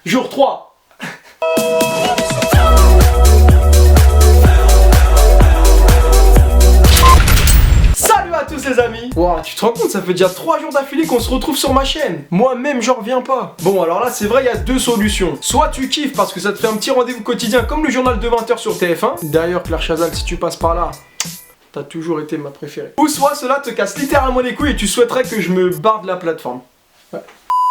Jour 3. Salut à tous les amis. Wow, tu te rends compte, ça fait déjà 3 jours d'affilée qu'on se retrouve sur ma chaîne. Moi-même j'en reviens pas. Bon alors là c'est vrai, il y a deux solutions. Soit tu kiffes parce que ça te fait un petit rendez-vous quotidien comme le journal de 20h sur TF1. D'ailleurs Claire Chazal, si tu passes par là, t'as toujours été ma préférée. Ou soit cela te casse littéralement les couilles et tu souhaiterais que je me barre de la plateforme. Ouais.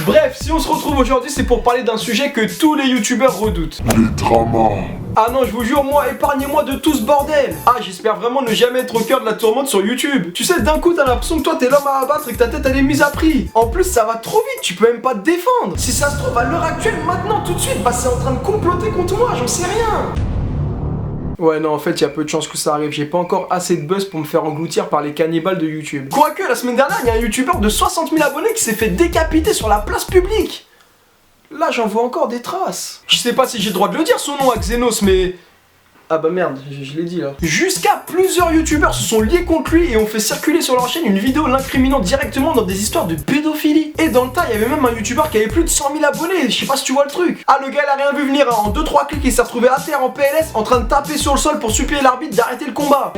Bref, si on se retrouve aujourd'hui, c'est pour parler d'un sujet que tous les youtubeurs redoutent. Les dramas. Ah non, je vous jure, moi, épargnez-moi de tout ce bordel. Ah, j'espère vraiment ne jamais être au cœur de la tourmente sur YouTube. Tu sais, d'un coup, t'as l'impression que toi, t'es l'homme à abattre et que ta tête, elle est mise à prix. En plus, ça va trop vite, tu peux même pas te défendre. Si ça se trouve, à l'heure actuelle, maintenant, tout de suite, bah c'est en train de comploter contre moi, j'en sais rien. Ouais non en fait il y a peu de chances que ça arrive, j'ai pas encore assez de buzz pour me faire engloutir par les cannibales de YouTube. Quoique la semaine dernière il y a un youtubeur de 60 000 abonnés qui s'est fait décapiter sur la place publique. Là j'en vois encore des traces. Je sais pas si j'ai le droit de le dire son nom à Xenos mais... Ah bah merde, je l'ai dit là. Jusqu'à plusieurs youtubeurs se sont liés contre lui et ont fait circuler sur leur chaîne une vidéo l'incriminant directement dans des histoires de pédophilie. Et dans le tas, il y avait même un youtubeur qui avait plus de 100 000 abonnés, je sais pas si tu vois le truc. Ah le gars il a rien vu venir, hein. En 2-3 clics il s'est retrouvé à terre en PLS en train de taper sur le sol pour supplier l'arbitre d'arrêter le combat.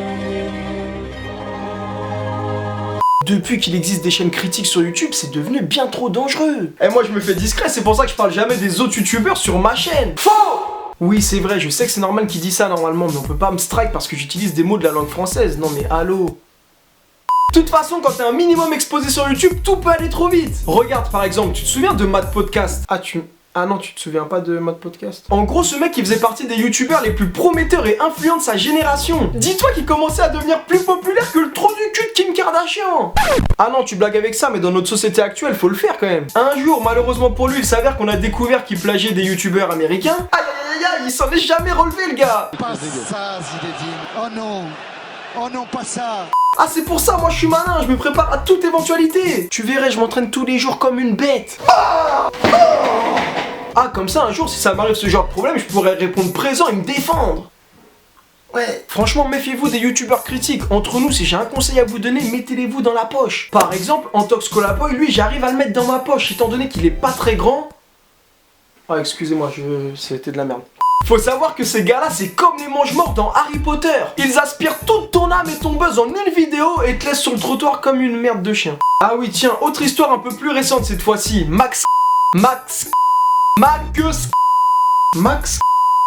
Depuis qu'il existe des chaînes critiques sur YouTube, c'est devenu bien trop dangereux. Et moi je me fais discret, c'est pour ça que je parle jamais des autres youtubeurs sur ma chaîne. Faux! Oui, c'est vrai, je sais que c'est normal qu'il dise ça normalement, mais on peut pas me strike parce que j'utilise des mots de la langue française. Non mais allô. De toute façon, quand t'es un minimum exposé sur YouTube, tout peut aller trop vite. Regarde par exemple, tu te souviens de Mad Podcast? Ah non, tu te souviens pas de Mad Podcast? En gros, ce mec, il faisait partie des youtubeurs les plus prometteurs et influents de sa génération. Dis-toi qu'il commençait à devenir plus populaire que le trou du cul de Kim Kardashian. Ah non, tu blagues avec ça, mais dans notre société actuelle, faut le faire quand même. Un jour, malheureusement pour lui, il s'avère qu'on a découvert qu'il plagiait des youtubeurs américains. Aïe aïe aïe aïe, il s'en est jamais relevé le gars. Pas ça, Zinedine. Oh non. Oh non, pas ça. Ah c'est pour ça, moi je suis malin, je me prépare à toute éventualité. Tu verrais, je m'entraîne tous les jours comme une bête. Ah comme ça un jour si ça m'arrive ce genre de problème, je pourrais répondre présent et me défendre. Ouais, franchement méfiez-vous des youtubeurs critiques. Entre nous, si j'ai un conseil à vous donner, mettez-les-vous dans la poche. Par exemple, Antox Colaboy, lui j'arrive à le mettre dans ma poche étant donné qu'il est pas très grand. Ah excusez-moi, c'était de la merde. Faut savoir que ces gars-là, c'est comme les mange-morts dans Harry Potter. Ils aspirent toute ton âme et ton buzz en une vidéo et te laissent sur le trottoir comme une merde de chien. Ah oui, tiens, autre histoire un peu plus récente cette fois-ci. Max.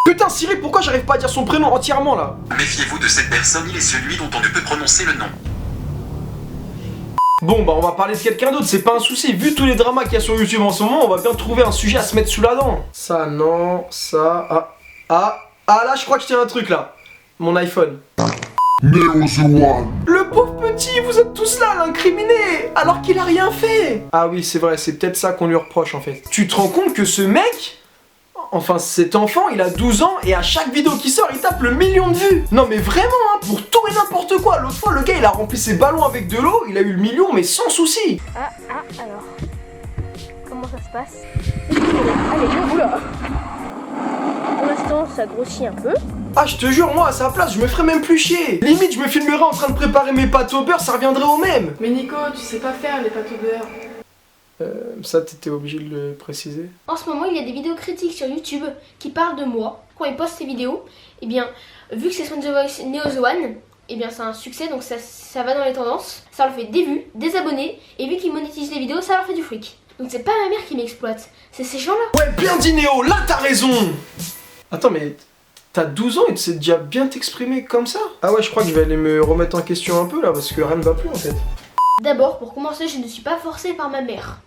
Putain, Siri, pourquoi j'arrive pas à dire son prénom entièrement là? Méfiez-vous de cette personne, il est celui dont on ne peut prononcer le nom. Bon bah on va parler de quelqu'un d'autre, c'est pas un souci. Vu tous les dramas qu'il y a sur YouTube en ce moment, on va bien trouver un sujet à se mettre sous la dent. Ça non, ça... Ah là je crois que je tiens un truc là. Mon iPhone. Neo the One. Le pauvre petit, vous êtes tous là à l'incriminer alors qu'il a rien fait. Ah oui c'est vrai, c'est peut-être ça qu'on lui reproche en fait. Tu te rends compte que ce mec, enfin cet enfant, il a 12 ans et à chaque vidéo qui sort il tape le million de vues. Non mais vraiment hein, pour tout et n'importe quoi. L'autre fois le gars il a rempli ses ballons avec de l'eau, il a eu le million mais sans souci. Alors, comment ça se passe? Allez, oula. Pour l'instant ça grossit un peu. Ah je te jure, moi à sa place je me ferais même plus chier. Limite je me filmerais en train de préparer mes pâtes au beurre, ça reviendrait au même. Mais Nico, tu sais pas faire les pâtes au beurre. Ça t'étais obligé de le préciser. En ce moment il y a des vidéos critiques sur YouTube qui parlent de moi. Quand ils postent ces vidéos, et bien vu que c'est sur The Voice Neo the One, et bien c'est un succès donc ça va dans les tendances. Ça leur fait des vues, des abonnés, et vu qu'ils monétisent les vidéos ça leur fait du fric. Donc c'est pas ma mère qui m'exploite, c'est ces gens-là. Ouais bien dit Néo, là t'as raison. Attends mais... T'as 12 ans et tu sais déjà bien t'exprimer comme ça? Ah ouais, je crois que je vais aller me remettre en question un peu là parce que rien ne va plus en fait. D'abord, pour commencer, je ne suis pas forcée par ma mère.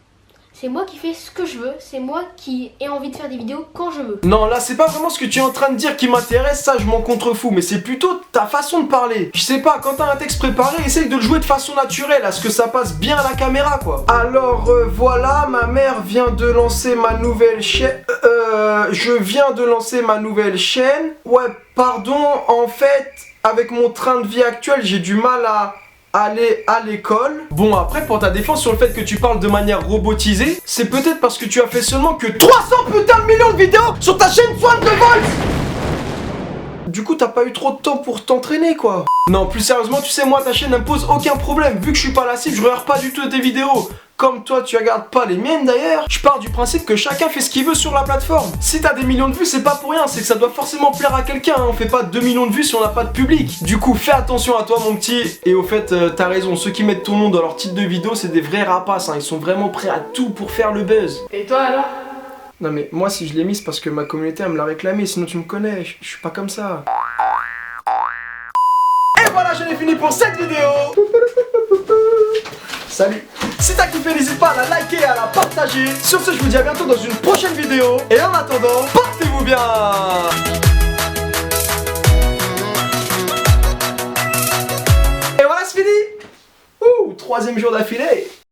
C'est moi qui fais ce que je veux, c'est moi qui ai envie de faire des vidéos quand je veux. Non, là c'est pas vraiment ce que tu es en train de dire qui m'intéresse, ça je m'en contrefous, mais c'est plutôt ta façon de parler. Je sais pas, quand t'as un texte préparé, essaye de le jouer de façon naturelle, à ce que ça passe bien à la caméra quoi. Alors voilà, ma mère vient de lancer ma nouvelle chaîne... je viens de lancer ma nouvelle chaîne. Ouais, pardon, en fait, avec mon train de vie actuel, j'ai du mal à... aller à l'école. Bon après pour ta défense sur le fait que tu parles de manière robotisée, c'est peut-être parce que tu as fait seulement que 300 putain de millions de vidéos sur ta chaîne Swan de Voice. Du coup t'as pas eu trop de temps pour t'entraîner quoi. Non plus sérieusement tu sais moi ta chaîne ne me pose aucun problème. Vu que je suis pas la cible je regarde pas du tout tes vidéos. Comme toi tu regardes pas les miennes d'ailleurs, je pars du principe que chacun fait ce qu'il veut sur la plateforme. Si t'as des millions de vues, c'est pas pour rien, c'est que ça doit forcément plaire à quelqu'un, hein. On fait pas 2 millions de vues si on n'a pas de public. Du coup, fais attention à toi mon petit. Et au fait, t'as raison, ceux qui mettent ton nom dans leur titre de vidéo, c'est des vrais rapaces, hein. Ils sont vraiment prêts à tout pour faire le buzz. Et toi alors? Non mais moi si je l'ai mise parce que ma communauté elle me l'a réclamé, sinon tu me connais, je suis pas comme ça. Et voilà, j'en ai fini pour cette vidéo. Salut. Si t'as kiffé, n'hésite pas à la liker et à la partager. Sur ce, je vous dis à bientôt dans une prochaine vidéo. Et en attendant, portez-vous bien. Et voilà, c'est fini. Ouh, 3e jour d'affilée.